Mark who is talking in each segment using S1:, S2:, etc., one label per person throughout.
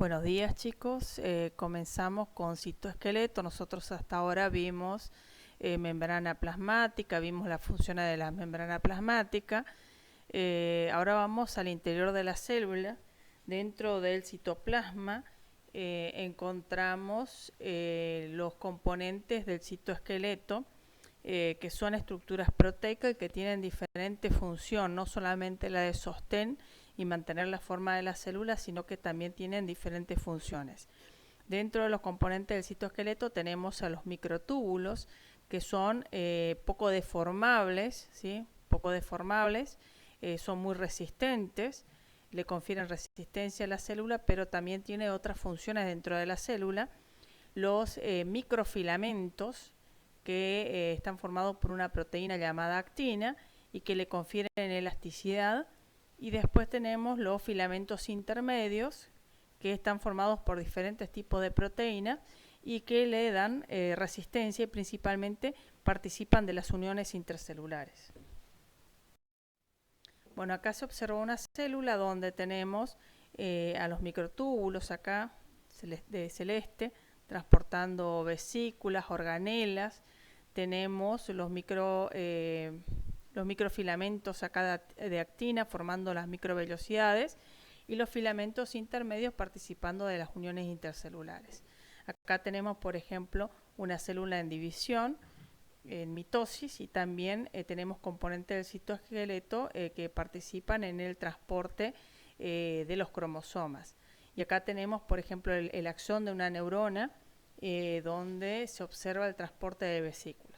S1: Buenos días, chicos. Comenzamos con citoesqueleto. Nosotros hasta ahora vimos membrana plasmática, vimos las funciones de la membrana plasmática. Ahora vamos al interior de la célula. Dentro del citoplasma encontramos los componentes del citoesqueleto, que son estructuras proteicas y que tienen diferente función, no solamente la de sostén y mantener la forma de la célula, sino que también tienen diferentes funciones. Dentro de los componentes del citoesqueleto tenemos a los microtúbulos, que son poco deformables, ¿sí? Son muy resistentes, le confieren resistencia a la célula, pero también tiene otras funciones dentro de la célula. Los microfilamentos, que están formados por una proteína llamada actina y que le confieren elasticidad. Y después tenemos los filamentos intermedios, que están formados por diferentes tipos de proteínas y que le dan resistencia y principalmente participan de las uniones intercelulares. Bueno, acá se observa una célula donde tenemos a los microtúbulos acá de celeste transportando vesículas, organelas. Tenemos los microfilamentos acá de actina formando las microvellosidades y los filamentos intermedios participando de las uniones intercelulares. Acá tenemos, por ejemplo, una célula en división, en mitosis, y también tenemos componentes del citoesqueleto que participan en el transporte de los cromosomas. Y acá tenemos, por ejemplo, el axón de una neurona, donde se observa el transporte de vesículas.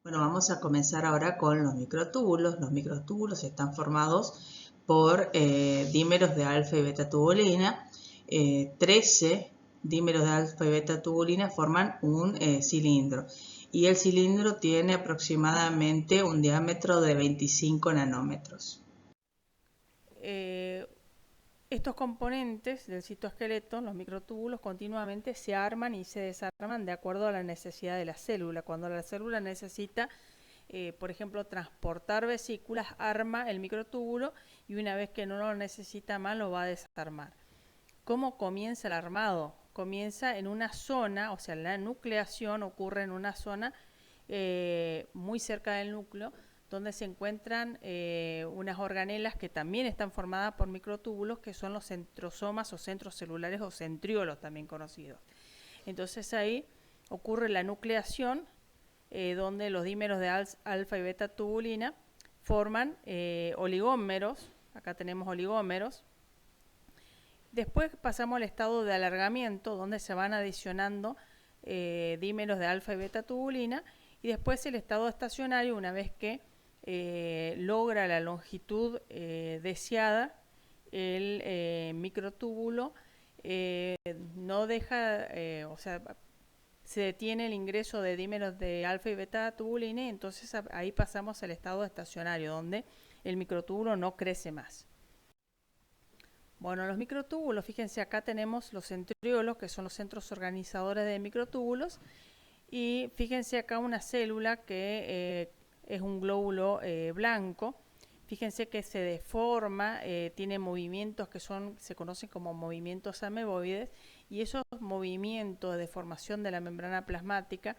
S2: Bueno, vamos a comenzar ahora con los microtúbulos. Los microtúbulos están formados por dímeros de alfa y beta tubulina. 13 dímeros de alfa y beta tubulina forman un cilindro. Y el cilindro tiene aproximadamente un diámetro de 25 nanómetros.
S1: Estos componentes del citoesqueleto, los microtúbulos, continuamente se arman y se desarman de acuerdo a la necesidad de la célula. Cuando la célula necesita, por ejemplo, transportar vesículas, arma el microtúbulo y una vez que no lo necesita más, lo va a desarmar. ¿Cómo comienza el armado? Comienza en una zona, o sea, la nucleación ocurre en una zona muy cerca del núcleo, donde se encuentran unas organelas que también están formadas por microtúbulos, que son los centrosomas o centros celulares o centriolos también conocidos. Entonces ahí ocurre la nucleación, donde los dímeros de alfa y beta tubulina forman oligómeros. Acá tenemos oligómeros. Después pasamos al estado de alargamiento, donde se van adicionando dímeros de alfa y beta tubulina, y después el estado estacionario, una vez que logra la longitud deseada, el microtúbulo no deja, o sea, se detiene el ingreso de dímeros de alfa y beta tubulina, y entonces ahí pasamos al estado estacionario, donde el microtúbulo no crece más. Bueno, los microtúbulos, fíjense, acá tenemos los centriolos, que son los centros organizadores de microtúbulos, y fíjense acá una célula que es un glóbulo blanco. Fíjense que se deforma, tiene movimientos que se conocen como movimientos ameboides, y esos movimientos de deformación de la membrana plasmática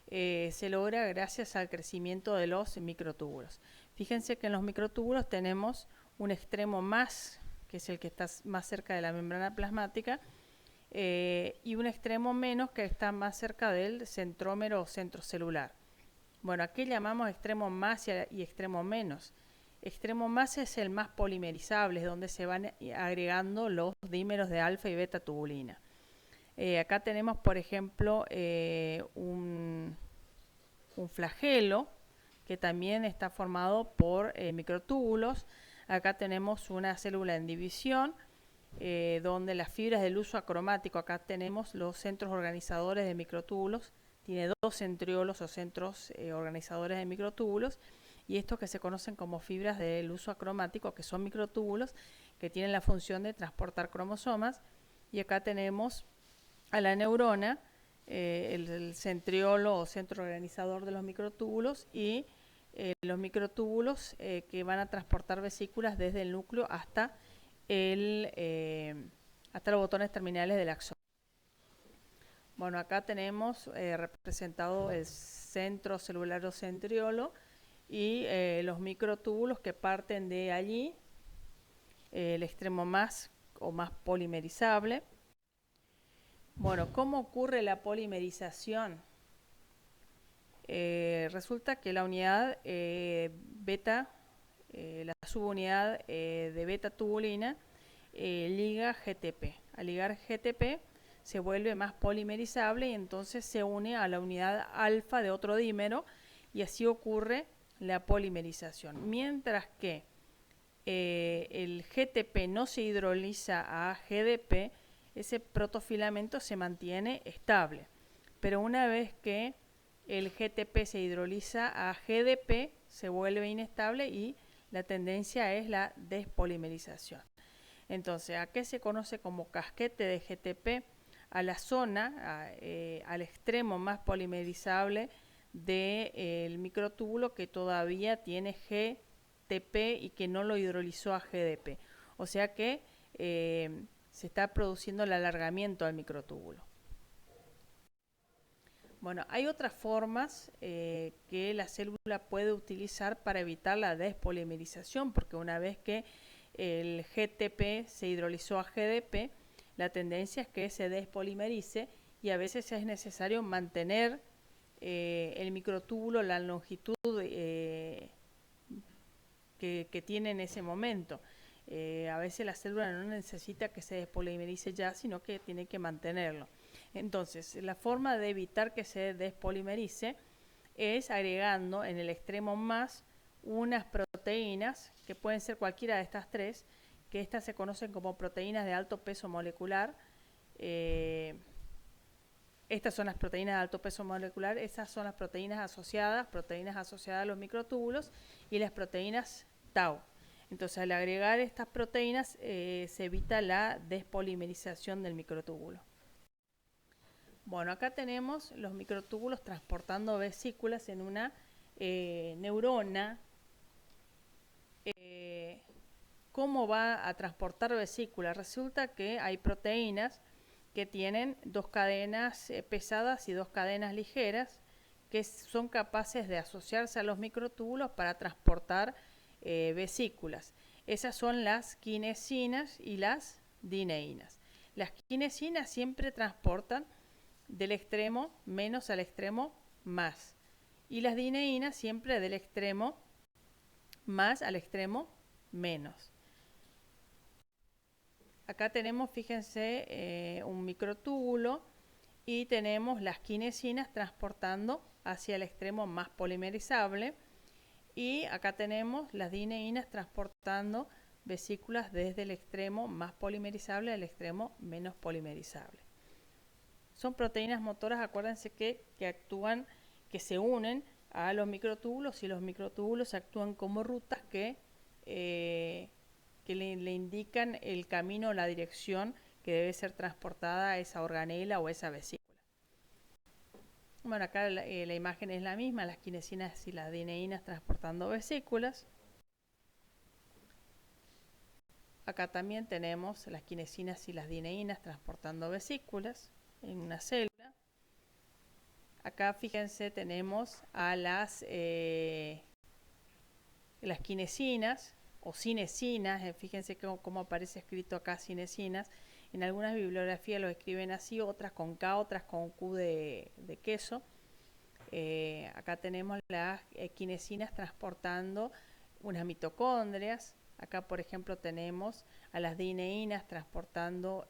S1: se logra gracias al crecimiento de los microtúbulos. Fíjense que en los microtúbulos tenemos un extremo más, que es el que está más cerca de la membrana plasmática, y un extremo menos, que está más cerca del centrómero o centro celular. Bueno, aquí llamamos extremo más y extremo menos. Extremo más es el más polimerizable, es donde se van agregando los dímeros de alfa y beta tubulina. Acá tenemos, por ejemplo, un flagelo, que también está formado por microtúbulos. Acá tenemos una célula en división, donde las fibras del uso acromático, acá tenemos los centros organizadores de microtúbulos, tiene dos centriolos o centros organizadores de microtúbulos, y estos que se conocen como fibras del uso acromático, que son microtúbulos que tienen la función de transportar cromosomas. Y acá tenemos a la neurona, el centriolo o centro organizador de los microtúbulos, y los microtúbulos que van a transportar vesículas desde el núcleo hasta hasta los botones terminales del axón. Bueno, acá tenemos representado el centro celular o centriolo y los microtúbulos que parten de allí, el extremo más o más polimerizable. Bueno, ¿cómo ocurre la polimerización? Resulta que la unidad beta, la subunidad de beta tubulina, liga GTP. Al ligar GTP se vuelve más polimerizable y entonces se une a la unidad alfa de otro dímero y así ocurre la polimerización. Mientras que el GTP no se hidroliza a GDP, ese protofilamento se mantiene estable. Pero una vez que el GTP se hidroliza a GDP, se vuelve inestable y la tendencia es la despolimerización. Entonces, ¿a qué se conoce como casquete de GTP? A la zona, al extremo más polimerizable del microtúbulo que todavía tiene GTP y que no lo hidrolizó a GDP. O sea que se está produciendo el alargamiento del microtúbulo. Bueno, hay otras formas que la célula puede utilizar para evitar la despolimerización, porque una vez que el GTP se hidrolizó a GDP, la tendencia es que se despolimerice y a veces es necesario mantener el microtúbulo, la longitud que tiene en ese momento. A veces la célula no necesita que se despolimerice ya, sino que tiene que mantenerlo. Entonces, la forma de evitar que se despolimerice es agregando en el extremo más unas proteínas, que pueden ser cualquiera de estas tres, que estas se conocen como proteínas de alto peso molecular. Estas son las proteínas de alto peso molecular, esas son las proteínas asociadas a los microtúbulos y las proteínas tau. Entonces, al agregar estas proteínas se evita la despolimerización del microtúbulo. Bueno, acá tenemos los microtúbulos transportando vesículas en una neurona. ¿Cómo va a transportar vesículas? Resulta que hay proteínas que tienen dos cadenas pesadas y dos cadenas ligeras que son capaces de asociarse a los microtúbulos para transportar vesículas. Esas son las quinesinas y las dineínas. Las quinesinas siempre transportan del extremo menos al extremo más. Y las dineínas siempre del extremo más al extremo menos. Acá tenemos, fíjense, un microtúbulo y tenemos las quinesinas transportando hacia el extremo más polimerizable. Y acá tenemos las dineínas transportando vesículas desde el extremo más polimerizable al extremo menos polimerizable. Son proteínas motoras, acuérdense que actúan, que se unen a los microtúbulos y los microtúbulos actúan como rutas que le indican el camino o la dirección que debe ser transportada a esa organela o esa vesícula. Bueno, acá la imagen es la misma, las quinesinas y las dineínas transportando vesículas. Acá también tenemos las quinesinas y las dineínas transportando vesículas en una célula. Acá fíjense tenemos a las quinesinas o cinesinas, fíjense cómo aparece escrito acá cinesinas. En algunas bibliografías lo escriben así, otras con K, otras con Q de queso. Acá tenemos las quinesinas transportando unas mitocondrias. Acá, por ejemplo, tenemos a las dineínas transportando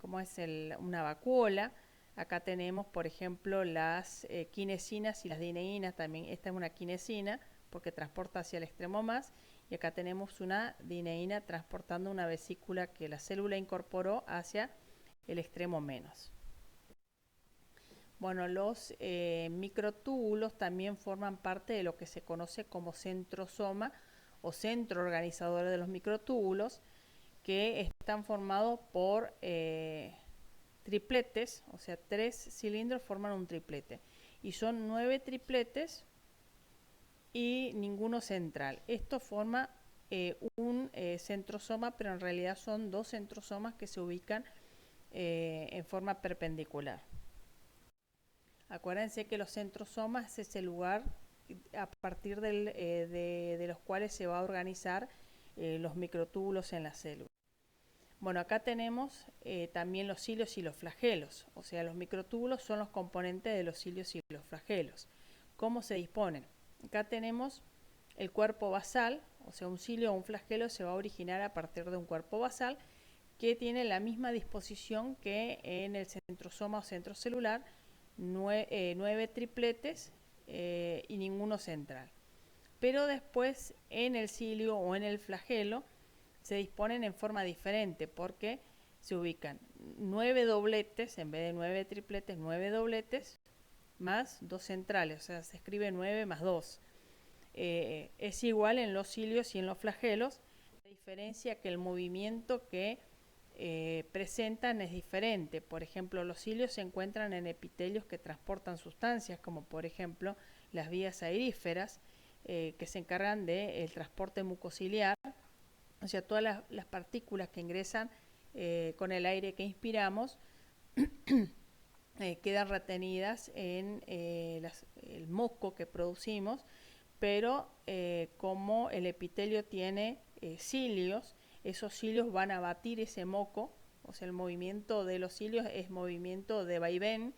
S1: una vacuola. Acá tenemos, por ejemplo, las quinesinas y las dineínas también. Esta es una quinesina porque transporta hacia el extremo más. Y acá tenemos una dineína transportando una vesícula que la célula incorporó hacia el extremo menos. Bueno, los microtúbulos también forman parte de lo que se conoce como centrosoma o centro organizador de los microtúbulos, que están formados por tripletes, o sea, 3 cilindros forman un triplete. Y son 9 tripletes y ninguno central. Esto forma un centrosoma, pero en realidad son dos centrosomas que se ubican en forma perpendicular. Acuérdense que los centrosomas es el lugar a partir de los cuales se va a organizar los microtúbulos en la célula. Bueno, acá tenemos también los cilios y los flagelos, o sea, los microtúbulos son los componentes de los cilios y los flagelos. ¿Cómo se disponen? Acá tenemos el cuerpo basal, o sea, un cilio o un flagelo se va a originar a partir de un cuerpo basal que tiene la misma disposición que en el centrosoma o centro celular, 9 tripletes y ninguno central. Pero después en el cilio o en el flagelo se disponen en forma diferente porque se ubican 9 dobletes, en vez de 9 tripletes, 9 dobletes más 2 centrales, o sea, se escribe 9 más 2. Es igual en los cilios y en los flagelos, la diferencia que el movimiento que presentan es diferente. Por ejemplo, los cilios se encuentran en epitelios que transportan sustancias, como por ejemplo las vías aeríferas, que se encargan del transporte mucociliar, o sea, todas las partículas que ingresan con el aire que inspiramos quedan retenidas en el moco que producimos, pero como el epitelio tiene cilios, esos cilios van a batir ese moco, o sea, el movimiento de los cilios es movimiento de vaivén,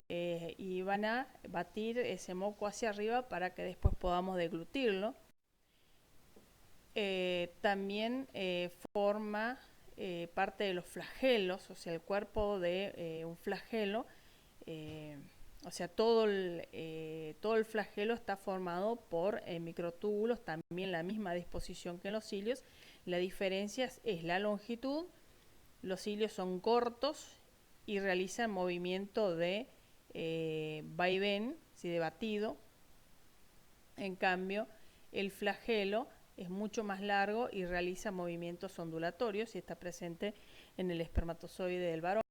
S1: y van a batir ese moco hacia arriba para que después podamos deglutirlo. También forma parte de los flagelos, o sea, el cuerpo de un flagelo, o sea, todo el flagelo está formado por microtúbulos, también la misma disposición que en los cilios. La diferencia es la longitud. Los cilios son cortos y realizan movimiento de vaivén, de batido. En cambio, el flagelo es mucho más largo y realiza movimientos ondulatorios y está presente en el espermatozoide del varón.